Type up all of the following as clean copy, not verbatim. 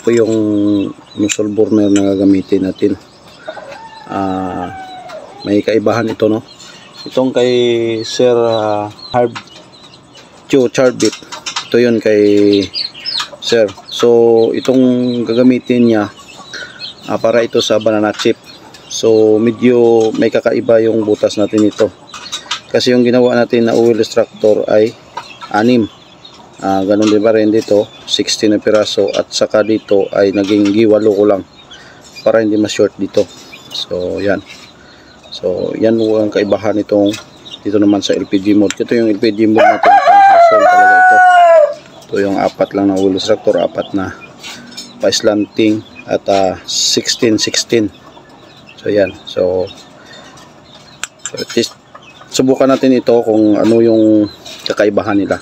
po yung muzzle burner na gagamitin natin. May kaibahan ito, no? Itong kay Sir Joe Charbit, ito yun kay Sir. So itong gagamitin niya para ito sa banana chip. So medyo may kakaiba yung butas natin ito, kasi yung ginawa natin na oil extractor ay 6. Ganun din pa rin dito, 16 na piraso, at saka dito ay naging 8 ko lang para hindi ma-short dito. So yan. So yan ang kaibahan nitong dito naman sa LPG mode. Ito yung LPG mode natin, pang-household talaga ito. Ito yung 4 lang na oil extractor, 4 na pa-slanting at 16-16. So yan. So at least subukan natin ito kung ano yung kakaibahan nila.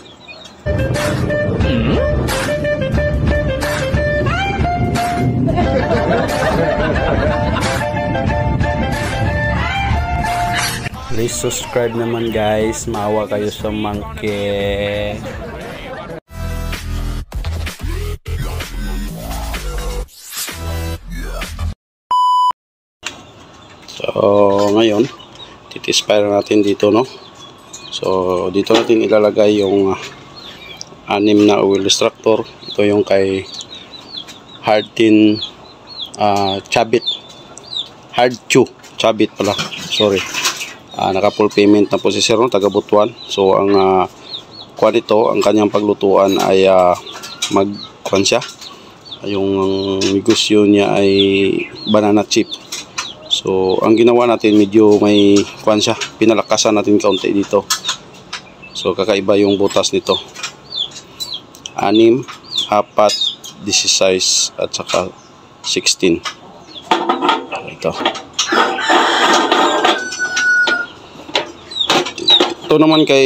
Please subscribe naman guys, maawa kayo sa monkey. So ngayon titispire natin dito, no? So dito natin ilalagay yung 6 na oil extractor. Ito yung kay Hardtin Chabit, Hardchew Chabit pala, sorry. Naka full payment na po si Sir, no? Taga Butuan. So ang kuan ito, ang kanyang paglutuan ay magkuan siya. Yung negosyo niya ay banana chip. So ang ginawa natin, medyo may kuan siya, pinalakasan natin kaunti dito. So kakaiba yung butas nito. 6, 4, 16 at saka 16. Ito. Ito naman kay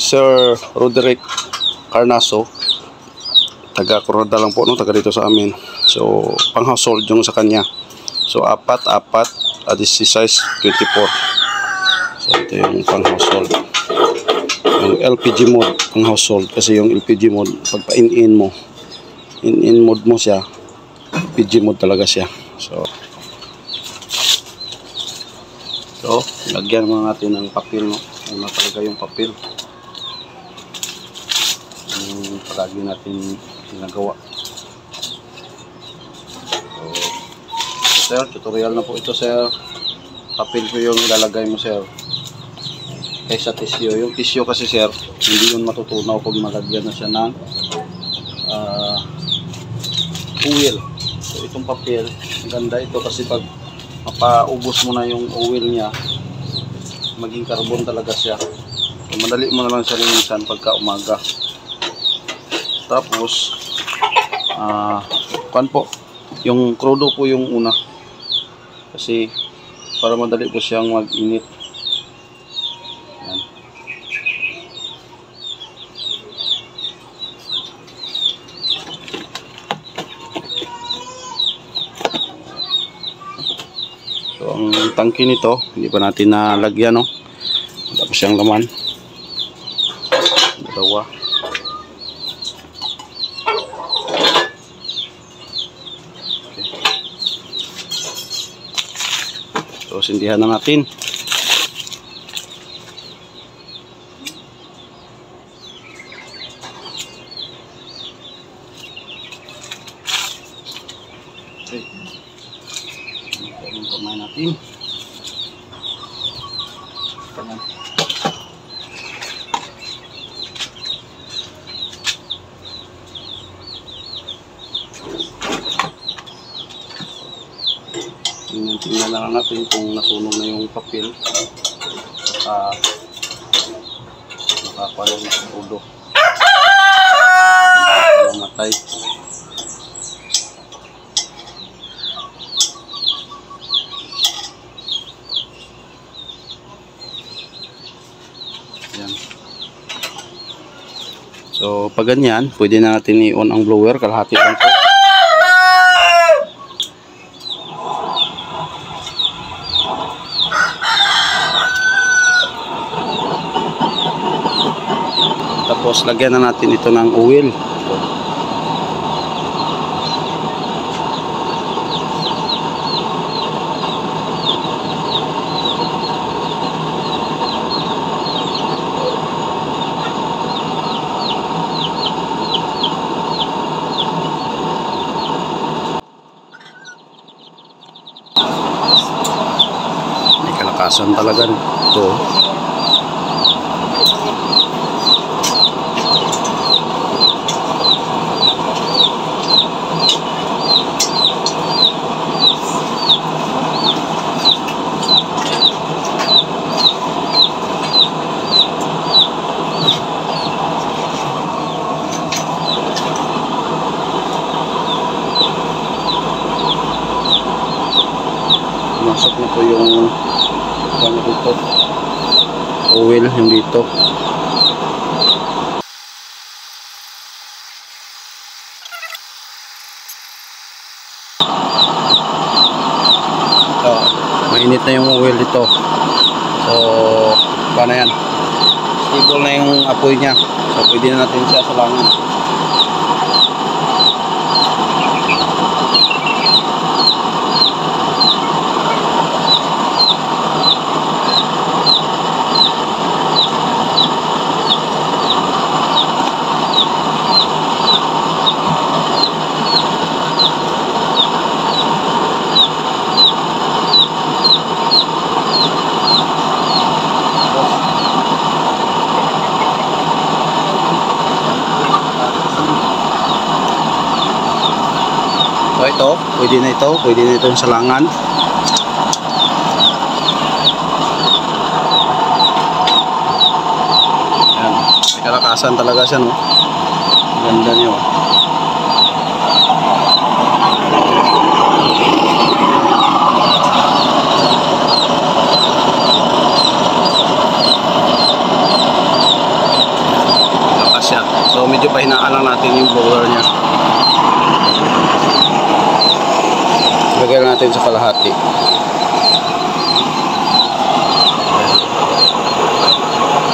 Sir Roderick Carnaso, taga Coronada lang po, no? Taga dito sa amin. So pang household yung sa kanya. So 4, 4, size 24. So ito yung pang household. Yung LPG mode pang household, kasi yung LPG mode pag pa-in mo, in mode mo siya, LPG mode talaga siya. So lagyan mo natin ng papel, no? Una talaga yung papel, yung palagi natin ginagawa. So sir, tutorial na po ito, sir. Papel ko yung ilalagay mo, sir, kaysa tissue. Yung tissue kasi, sir, hindi yun matutunaw pag malagyan na siya ng oil. So itong papel, ganda ito kasi pag mapaubos mo na yung oil niya, maging carbon talaga siya. So madali mo na lang siya linisan pagka umaga. Tapos kan po, yung crudo po yung una, kasi para madali po siyang mag-init. Yan. So ang tangke nito hindi pa natin nalagyan, no? Wala pa siyang laman. Dalawa. Okay. So sindihan na natin. Okay. Yung kamay natin. Kanan. Tingnan lang natin kung nasunog na yung papel. Nakapalang sa ulo. Namatay. Yan. So pag ganyan, pwede na natin i-on ang blower, kalahati lang po. Tapos lagyan na natin ito ng oil. kalakasan talaga ito. Masok na po yung ano dito, oil yung dito. Mainit na yung oil dito. So paano yan, stable na yung apoy nya, so pwede na natin siya salangan. So ito, pwede na itong salangan. Ayan, may kalakasan talaga siya, no? Ganda niyo. Lakas siya. So medyo pahinaan lang natin yung blower niya. Lagyan natin sa kalahati.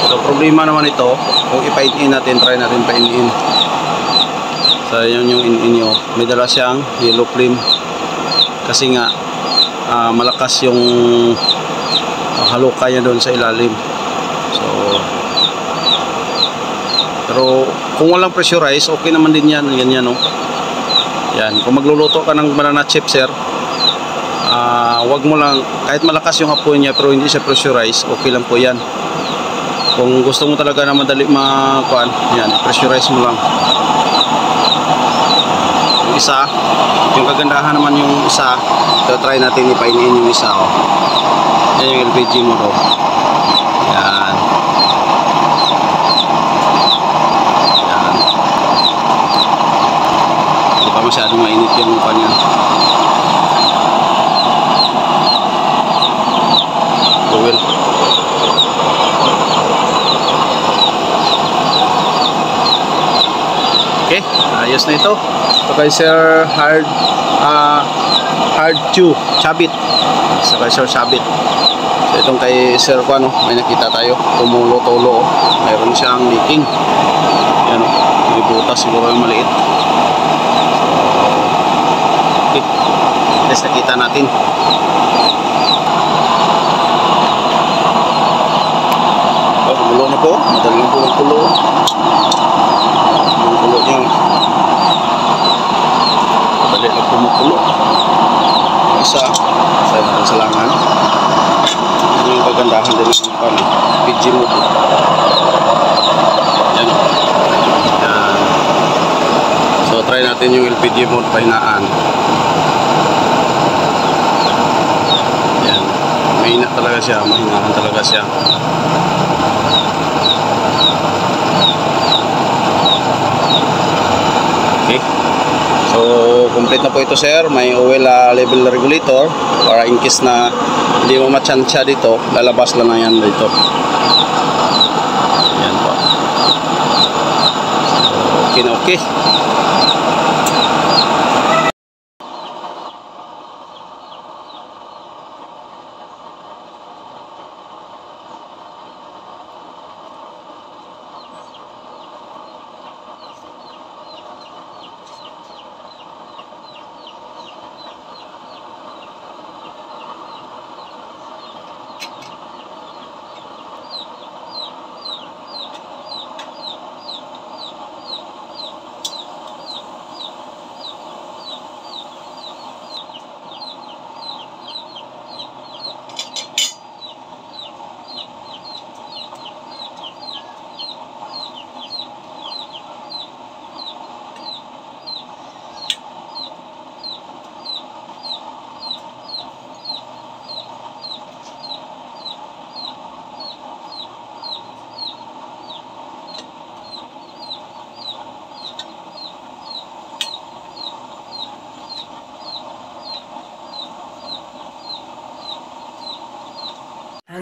So problema naman ito, kung ipain-in natin, try natin pain-in. So yun yung in-in nyo. May dala siyang yellow flame. Kasi nga malakas yung haluka niya doon sa ilalim. So pero kung walang pressurize, okay naman din yan. Ganyan, no? Yan, kung magluluto ka ng banana chip, sir, wag mo lang, kahit malakas yung apoy niya pero hindi siya pressurize, okay lang po yan. Kung gusto mo talaga na madali makuan, yan, pressurize mo lang. Yung isa, yung kagandahan naman yung isa, so try natin ipainin yung isa, oh. Yan yung LPG mo, oh. Yan. Yan. Hindi pa masyadong mainit yung mukha niya. Oil. Okay, ayos na ito. Ito kay Sir Hard Chew Chabit. Ito kay Sir Chabit. So itong kay Sir Juan, may nakita tayo, tumulo-tulo, mayroon siyang leaking. Yan, may butas siguro yung maliit. Okay, let's nakita natin. Kumulo na po, madali lang po ang kulo. Yung kulo niya, madali lang kumukulo. Yung isa, sa natin salangan. Yan yung kagandahan din ng PG mode. Yan. Yan. So try natin yung LPG mode pahinaan. Yan, mahina talaga siya, mahinahan talaga siya. Okay. So, complete na po ito, sir. May oil level regulator para in case na hindi mo matsansya dito, lalabas lang na yan dito. Yan po. So, okay na okay.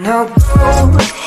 Now go